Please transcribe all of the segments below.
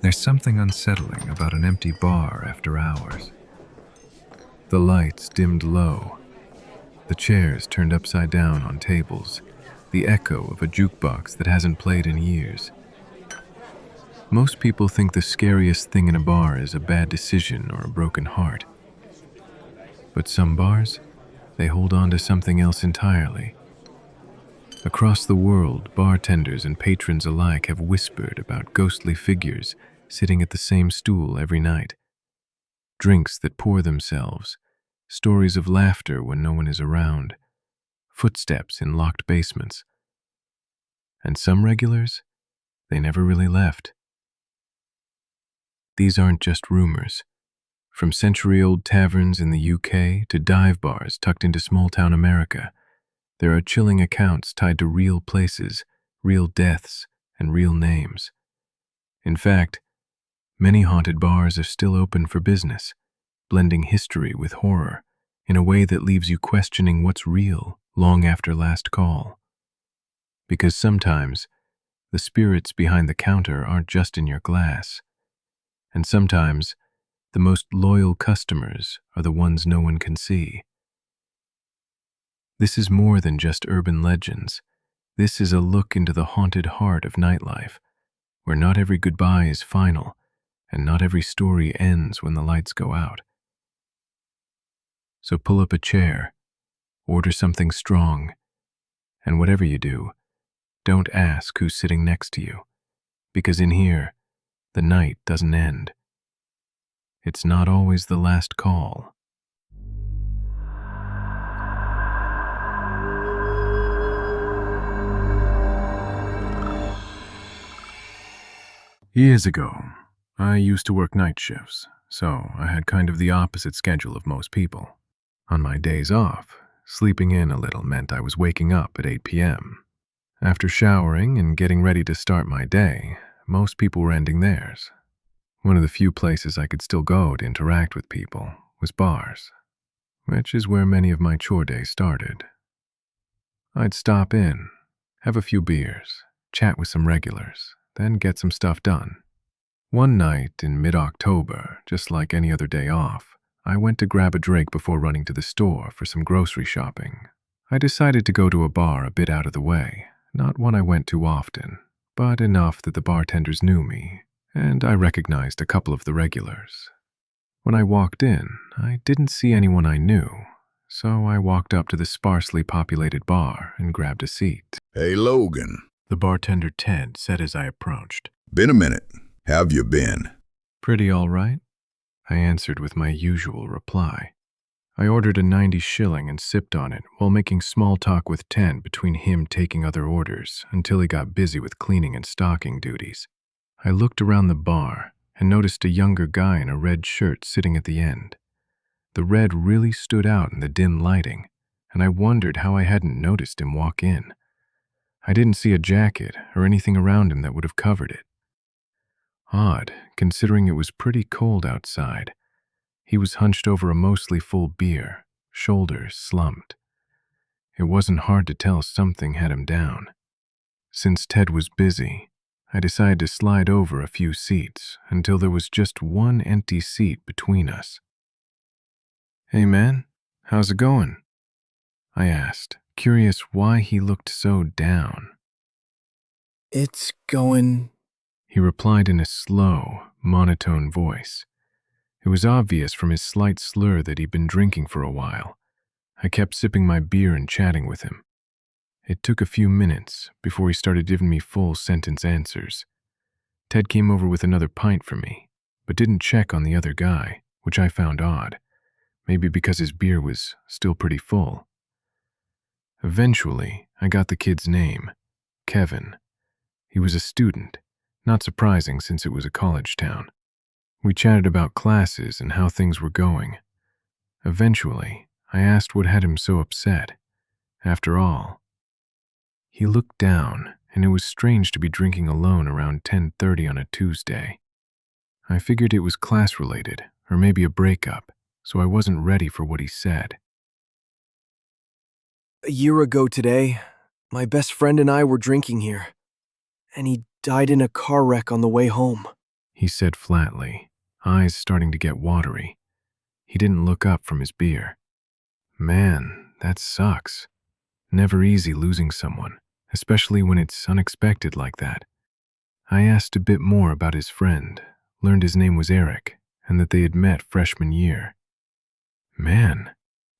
There's something unsettling about an empty bar after hours. The lights dimmed low, the chairs turned upside down on tables, the echo of a jukebox that hasn't played in years. Most people think the scariest thing in a bar is a bad decision or a broken heart. But some bars, they hold on to something else entirely. Across the world, bartenders and patrons alike have whispered about ghostly figures sitting at the same stool every night. Drinks that pour themselves, stories of laughter when no one is around, footsteps in locked basements. And some regulars, they never really left. These aren't just rumors. From century-old taverns in the UK to dive bars tucked into small-town America, there are chilling accounts tied to real places, real deaths, and real names. In fact, many haunted bars are still open for business, blending history with horror in a way that leaves you questioning what's real long after last call. Because sometimes, the spirits behind the counter aren't just in your glass. And sometimes, the most loyal customers are the ones no one can see. This is more than just urban legends. This is a look into the haunted heart of nightlife, where not every goodbye is final, and not every story ends when the lights go out. So pull up a chair, order something strong, and whatever you do, don't ask who's sitting next to you, because in here, the night doesn't end. It's not always the last call. Years ago, I used to work night shifts, so I had kind of the opposite schedule of most people. On my days off, sleeping in a little meant I was waking up at 8 p.m. After showering and getting ready to start my day, most people were ending theirs. One of the few places I could still go to interact with people was bars, which is where many of my chore days started. I'd stop in, have a few beers, chat with some regulars, then get some stuff done. One night in mid-October, just like any other day off, I went to grab a drink before running to the store for some grocery shopping. I decided to go to a bar a bit out of the way, not one I went to often, but enough that the bartenders knew me, and I recognized a couple of the regulars. When I walked in, I didn't see anyone I knew, so I walked up to the sparsely populated bar and grabbed a seat. Hey, Logan. The bartender Ted said as I approached. Been a minute. How've you been? Pretty all right, I answered with my usual reply. I ordered a 90 shilling and sipped on it while making small talk with Ted between him taking other orders until he got busy with cleaning and stocking duties. I looked around the bar and noticed a younger guy in a red shirt sitting at the end. The red really stood out in the dim lighting, and I wondered how I hadn't noticed him walk in. I didn't see a jacket or anything around him that would have covered it. Odd, considering it was pretty cold outside. He was hunched over a mostly full beer, shoulders slumped. It wasn't hard to tell something had him down. Since Ted was busy, I decided to slide over a few seats until there was just one empty seat between us. "Hey man, how's it going?" I asked, curious why he looked so down. "It's going," he replied in a slow, monotone voice. It was obvious from his slight slur that he'd been drinking for a while. I kept sipping my beer and chatting with him. It took a few minutes before he started giving me full sentence answers. Ted came over with another pint for me, but didn't check on the other guy, which I found odd, maybe because his beer was still pretty full. Eventually, I got the kid's name, Kevin. He was a student, not surprising since it was a college town. We chatted about classes and how things were going. Eventually, I asked what had him so upset. After all, he looked down, and it was strange to be drinking alone around 10:30 on a Tuesday. I figured it was class-related, or maybe a breakup, so I wasn't ready for what he said. "A year ago today, my best friend and I were drinking here, and he died in a car wreck on the way home." he said flatly, eyes starting to get watery. He didn't look up from his beer. Man, that sucks. Never easy losing someone, especially when it's unexpected like that. I asked a bit more about his friend, learned his name was Eric, and that they had met freshman year. Man,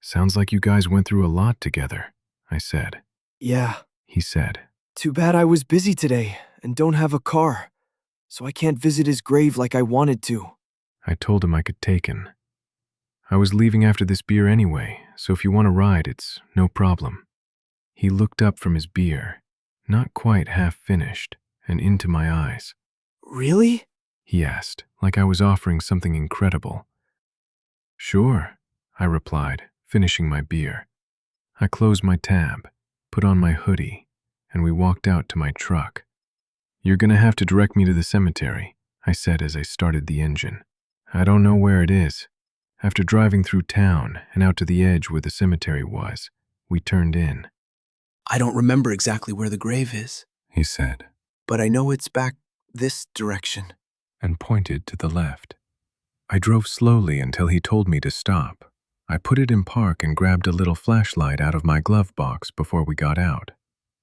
sounds like you guys went through a lot together, I said. Yeah. He said. Too bad I was busy today and don't have a car, so I can't visit his grave like I wanted to. I told him I could take him. I was leaving after this beer anyway, so if you want to ride, it's no problem. He looked up from his beer, not quite half finished, and into my eyes. Really? He asked, like I was offering something incredible. Sure, I replied, finishing my beer. I closed my tab, put on my hoodie, and we walked out to my truck. You're gonna have to direct me to the cemetery, I said as I started the engine. I don't know where it is. After driving through town and out to the edge where the cemetery was, we turned in. I don't remember exactly where the grave is, He said, but I know it's back this direction. and pointed to the left. I drove slowly until he told me to stop. I put it in park and grabbed a little flashlight out of my glove box before we got out,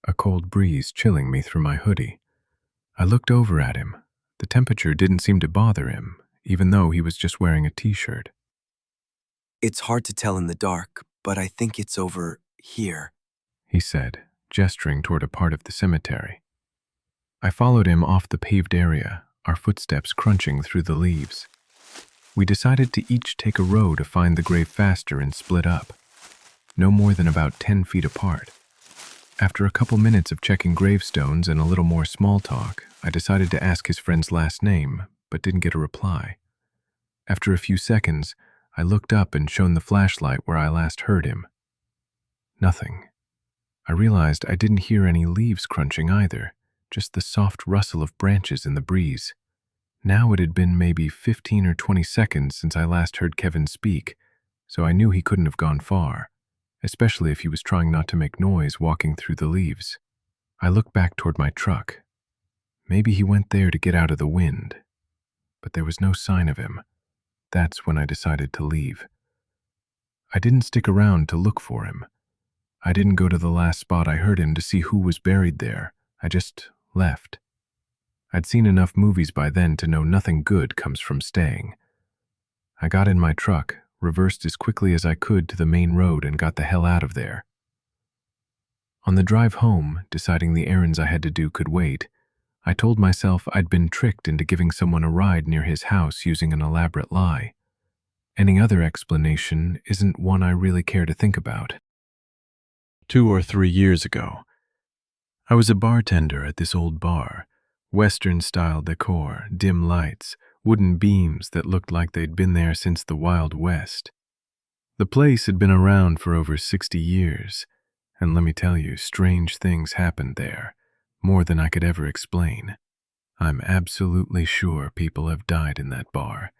a cold breeze chilling me through my hoodie. I looked over at him. The temperature didn't seem to bother him, even though he was just wearing a t-shirt. It's hard to tell in the dark, but I think it's over here, He said, gesturing toward a part of the cemetery. I followed him off the paved area, our footsteps crunching through the leaves. We decided to each take a row to find the grave faster and split up, no more than about 10 feet apart. After a couple minutes of checking gravestones and a little more small talk, I decided to ask his friend's last name, but didn't get a reply. After a few seconds, I looked up and shone the flashlight where I last heard him. Nothing. I realized I didn't hear any leaves crunching either, just the soft rustle of branches in the breeze. Now it had been maybe 15 or 20 seconds since I last heard Kevin speak, so I knew he couldn't have gone far, especially if he was trying not to make noise walking through the leaves. I looked back toward my truck. Maybe he went there to get out of the wind, but there was no sign of him. That's when I decided to leave. I didn't stick around to look for him. I didn't go to the last spot I heard him to see who was buried there. I just left. I'd seen enough movies by then to know nothing good comes from staying. I got in my truck, reversed as quickly as I could to the main road, and got the hell out of there. On the drive home, deciding the errands I had to do could wait, I told myself I'd been tricked into giving someone a ride near his house using an elaborate lie. Any other explanation isn't one I really care to think about. 2 or 3 years ago, I was a bartender at this old bar. Western-style decor, dim lights, wooden beams that looked like they'd been there since the Wild West. The place had been around for over 60 years, and let me tell you, strange things happened there, more than I could ever explain. I'm absolutely sure people have died in that bar.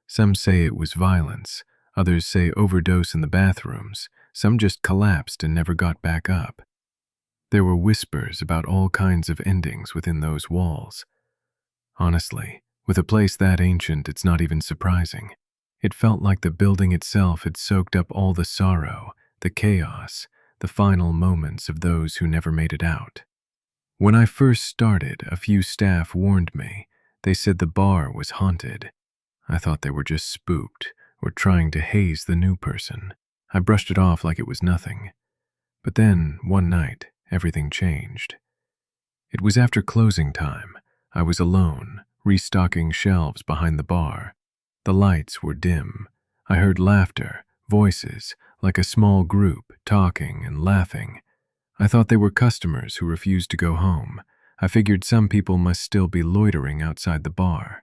Some say it was violence, others say overdose in the bathrooms, some just collapsed and never got back up. There were whispers about all kinds of endings within those walls. Honestly, with a place that ancient, it's not even surprising. It felt like the building itself had soaked up all the sorrow, the chaos, the final moments of those who never made it out. When I first started, a few staff warned me. They said the bar was haunted. I thought they were just spooked or trying to haze the new person. I brushed it off like it was nothing. But then, one night, everything changed. It was after closing time. I was alone, restocking shelves behind the bar. The lights were dim. I heard laughter, voices, like a small group, talking and laughing. I thought they were customers who refused to go home. I figured some people must still be loitering outside the bar.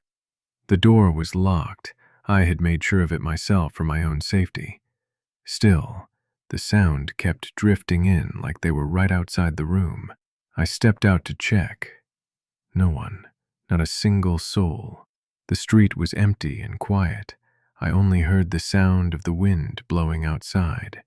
The door was locked. I had made sure of it myself for my own safety. Still, the sound kept drifting in like they were right outside the room. I stepped out to check. No one, not a single soul. The street was empty and quiet. I only heard the sound of the wind blowing outside.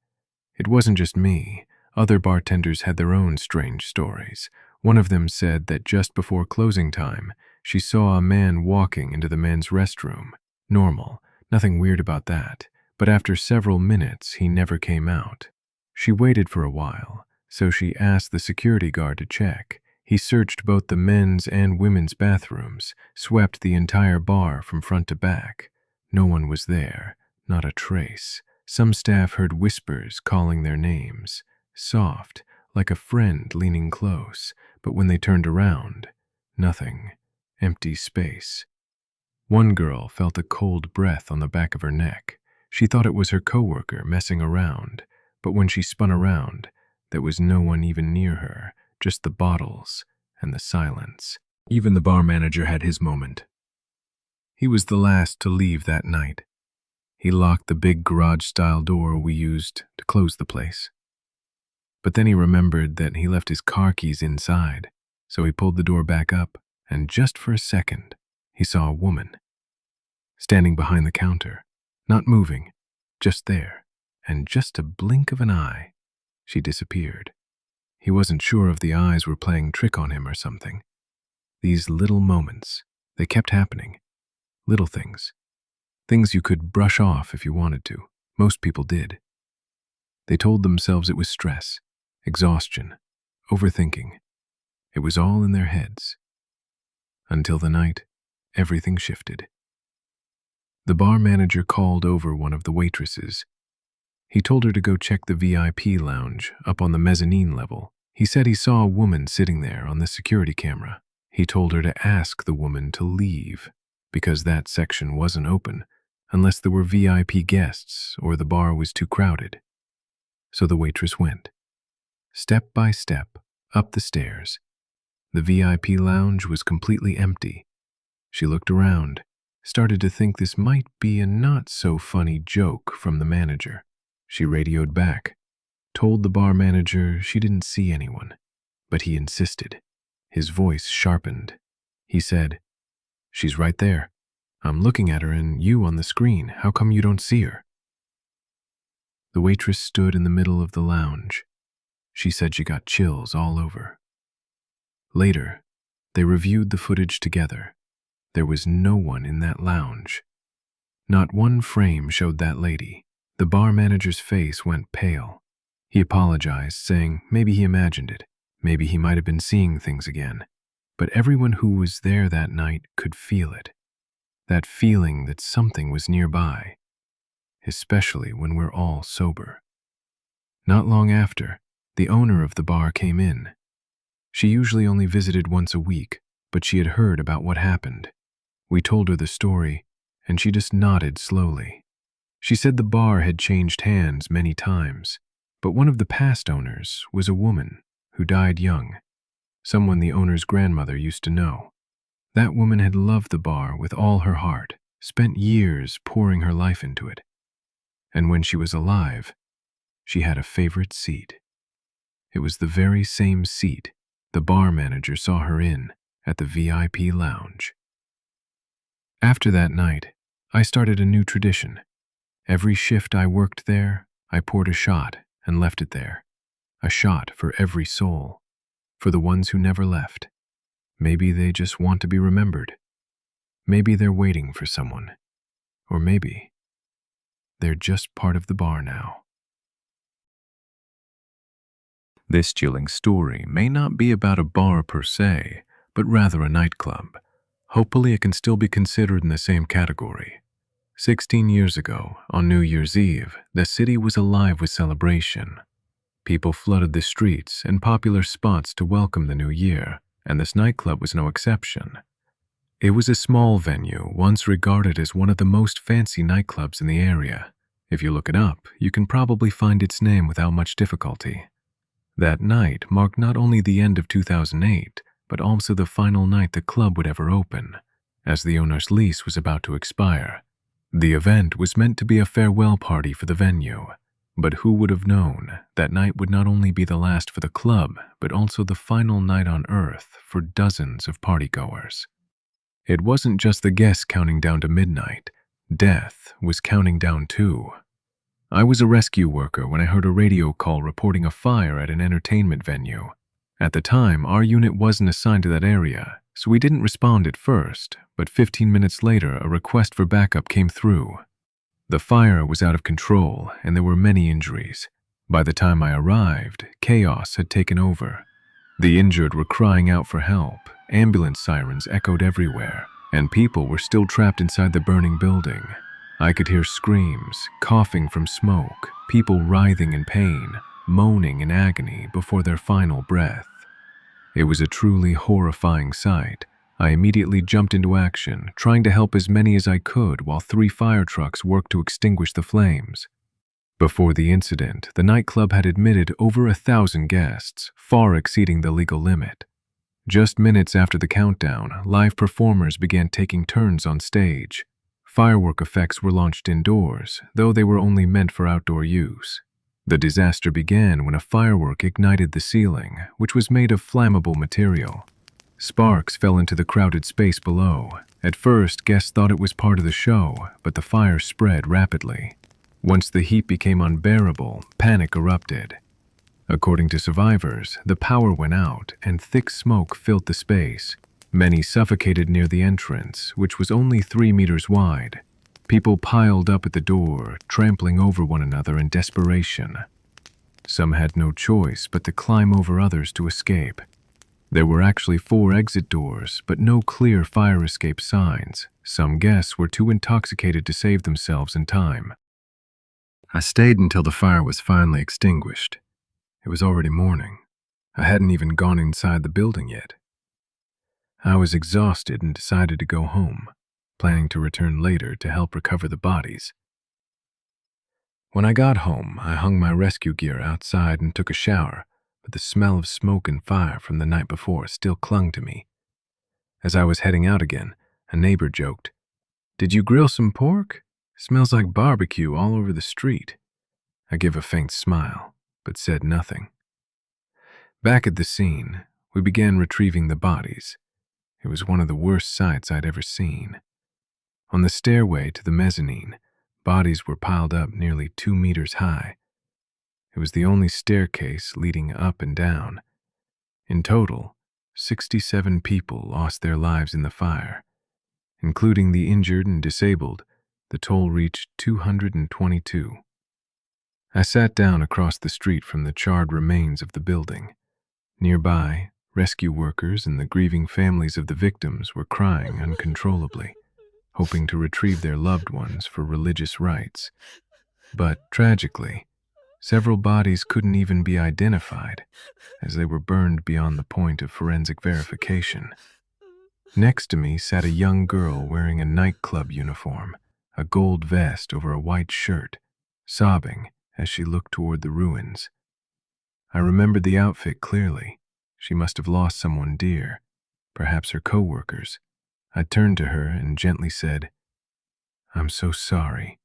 It wasn't just me. Other bartenders had their own strange stories. One of them said that just before closing time, she saw a man walking into the men's restroom. Normal, nothing weird about that, but after several minutes, he never came out. She waited for a while, so she asked the security guard to check. He searched both the men's and women's bathrooms, swept the entire bar from front to back. No one was there, not a trace. Some staff heard whispers calling their names, soft, like a friend leaning close, but when they turned around, nothing, empty space. One girl felt a cold breath on the back of her neck. She thought it was her coworker messing around, but when she spun around, there was no one even near her, just the bottles and the silence. Even the bar manager had his moment. He was the last to leave that night. He locked the big garage-style door we used to close the place. But then he remembered that he left his car keys inside, so he pulled the door back up, and just for a second, he saw a woman standing behind the counter, not moving, just there, and just a blink of an eye, she disappeared. He wasn't sure if the eyes were playing trick on him or something. These little moments, they kept happening. Little things. Things you could brush off if you wanted to. Most people did. They told themselves it was stress, exhaustion, overthinking. It was all in their heads. Until the night, everything shifted. The bar manager called over one of the waitresses. He told her to go check the VIP lounge up on the mezzanine level. He said he saw a woman sitting there on the security camera. He told her to ask the woman to leave, because that section wasn't open unless there were VIP guests or the bar was too crowded. So the waitress went, step by step, up the stairs. The VIP lounge was completely empty. She looked around, started to think this might be a not-so-funny joke from the manager. She radioed back, told the bar manager she didn't see anyone, but he insisted. His voice sharpened. He said, "She's right there. I'm looking at her and you on the screen. How come you don't see her?" The waitress stood in the middle of the lounge. She said she got chills all over. Later, they reviewed the footage together. There was no one in that lounge. Not one frame showed that lady. The bar manager's face went pale. He apologized, saying maybe he imagined it. Maybe he might have been seeing things again. But everyone who was there that night could feel it. That feeling that something was nearby, especially when we're all sober. Not long after, the owner of the bar came in. She usually only visited once a week, but she had heard about what happened. We told her the story, and she just nodded slowly. She said the bar had changed hands many times, but one of the past owners was a woman who died young, someone the owner's grandmother used to know. That woman had loved the bar with all her heart, spent years pouring her life into it. And when she was alive, she had a favorite seat. It was the very same seat the bar manager saw her in at the VIP lounge. After that night, I started a new tradition. Every shift I worked there, I poured a shot and left it there. A shot for every soul, for the ones who never left. Maybe they just want to be remembered. Maybe they're waiting for someone. Or maybe they're just part of the bar now. This chilling story may not be about a bar per se, but rather a nightclub. Hopefully it can still be considered in the same category. 16 years ago, on New Year's Eve, the city was alive with celebration. People flooded the streets and popular spots to welcome the new year, and this nightclub was no exception. It was a small venue, once regarded as one of the most fancy nightclubs in the area. If you look it up, you can probably find its name without much difficulty. That night marked not only the end of 2008, but also the final night the club would ever open, as the owner's lease was about to expire. The event was meant to be a farewell party for the venue, but who would have known that night would not only be the last for the club, but also the final night on Earth for dozens of partygoers. It wasn't just the guests counting down to midnight. Death was counting down too. I was a rescue worker when I heard a radio call reporting a fire at an entertainment venue. At the time, our unit wasn't assigned to that area, so we didn't respond at first, but 15 minutes later a request for backup came through. The fire was out of control and there were many injuries. By the time I arrived, chaos had taken over. The injured were crying out for help, ambulance sirens echoed everywhere, and people were still trapped inside the burning building. I could hear screams, coughing from smoke, people writhing in pain, moaning in agony before their final breath. It was a truly horrifying sight. I immediately jumped into action, trying to help as many as I could while 3 fire trucks worked to extinguish the flames. Before the incident, the nightclub had admitted over 1,000 guests, far exceeding the legal limit. Just minutes after the countdown, live performers began taking turns on stage. Firework effects were launched indoors, though they were only meant for outdoor use. The disaster began when a firework ignited the ceiling, which was made of flammable material. Sparks fell into the crowded space below. At first, guests thought it was part of the show, but the fire spread rapidly. Once the heat became unbearable, panic erupted. According to survivors, the power went out and thick smoke filled the space. Many suffocated near the entrance, which was only 3 meters wide. People piled up at the door, trampling over one another in desperation. Some had no choice but to climb over others to escape. There were actually 4 exit doors, but no clear fire escape signs. Some guests were too intoxicated to save themselves in time. I stayed until the fire was finally extinguished. It was already morning. I hadn't even gone inside the building yet. I was exhausted and decided to go home, planning to return later to help recover the bodies. When I got home, I hung my rescue gear outside and took a shower, but the smell of smoke and fire from the night before still clung to me. As I was heading out again, a neighbor joked, "Did you grill some pork? Smells like barbecue all over the street." I gave a faint smile, but said nothing. Back at the scene, we began retrieving the bodies. It was one of the worst sights I'd ever seen. On the stairway to the mezzanine, bodies were piled up nearly 2 meters high. It was the only staircase leading up and down. In total, 67 people lost their lives in the fire. Including the injured and disabled, the toll reached 222. I sat down across the street from the charred remains of the building. Nearby, rescue workers and the grieving families of the victims were crying uncontrollably, hoping to retrieve their loved ones for religious rites. But tragically, several bodies couldn't even be identified, as they were burned beyond the point of forensic verification. Next to me sat a young girl wearing a nightclub uniform, a gold vest over a white shirt, sobbing as she looked toward the ruins. I remembered the outfit clearly. She must have lost someone dear, perhaps her co-workers. I turned to her and gently said, "I'm so sorry.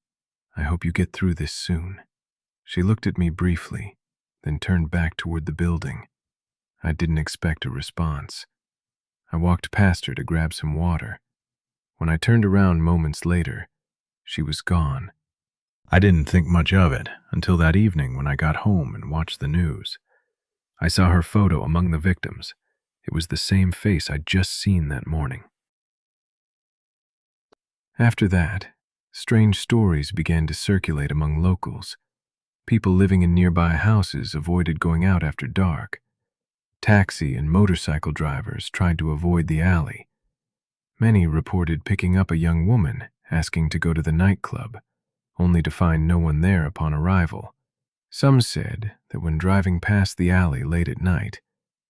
I hope you get through this soon." She looked at me briefly, then turned back toward the building. I didn't expect a response. I walked past her to grab some water. When I turned around moments later, she was gone. I didn't think much of it until that evening when I got home and watched the news. I saw her photo among the victims. It was the same face I'd just seen that morning. After that, strange stories began to circulate among locals. People living in nearby houses avoided going out after dark. Taxi and motorcycle drivers tried to avoid the alley. Many reported picking up a young woman asking to go to the nightclub, only to find no one there upon arrival. Some said that when driving past the alley late at night,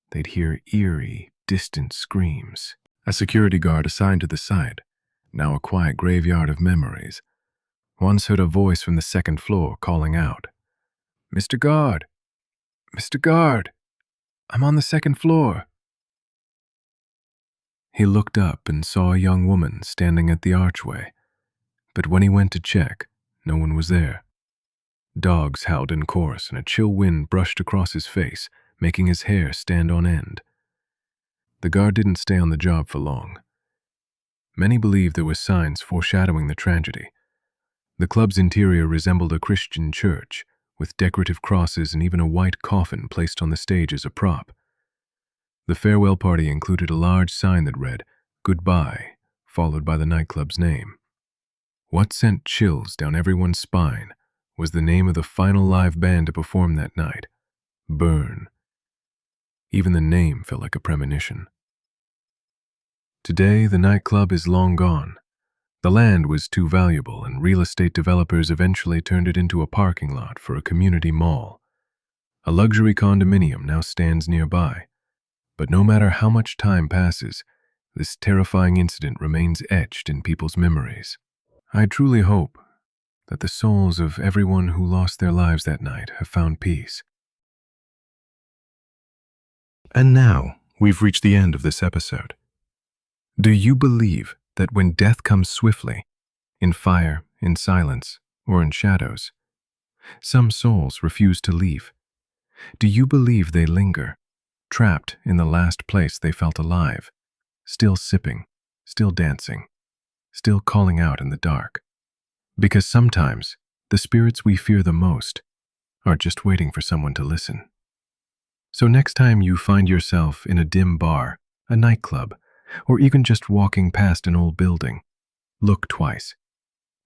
they'd hear eerie, distant screams. A security guard assigned to the site, now a quiet graveyard of memories, once heard a voice from the second floor calling out, "Mr. Guard! Mr. Guard! I'm on the second floor." He looked up and saw a young woman standing at the archway, but when he went to check, no one was there. Dogs howled in chorus and a chill wind brushed across his face, making his hair stand on end. The guard didn't stay on the job for long. Many believed there were signs foreshadowing the tragedy. The club's interior resembled a Christian church, with decorative crosses and even a white coffin placed on the stage as a prop. The farewell party included a large sign that read, "Goodbye," followed by the nightclub's name. What sent chills down everyone's spine was the name of the final live band to perform that night, Burn. Even the name felt like a premonition. Today, the nightclub is long gone. The land was too valuable, and real estate developers eventually turned it into a parking lot for a community mall. A luxury condominium now stands nearby. But no matter how much time passes, this terrifying incident remains etched in people's memories. I truly hope that the souls of everyone who lost their lives that night have found peace. And now, we've reached the end of this episode. Do you believe that when death comes swiftly, in fire, in silence, or in shadows, some souls refuse to leave? Do you believe they linger, trapped in the last place they felt alive, still sipping, still dancing, still calling out in the dark? Because sometimes, the spirits we fear the most are just waiting for someone to listen. So next time you find yourself in a dim bar, a nightclub, or even just walking past an old building, look twice,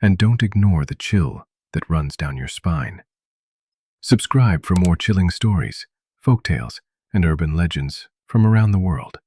and don't ignore the chill that runs down your spine. Subscribe for more chilling stories, folktales, and urban legends from around the world.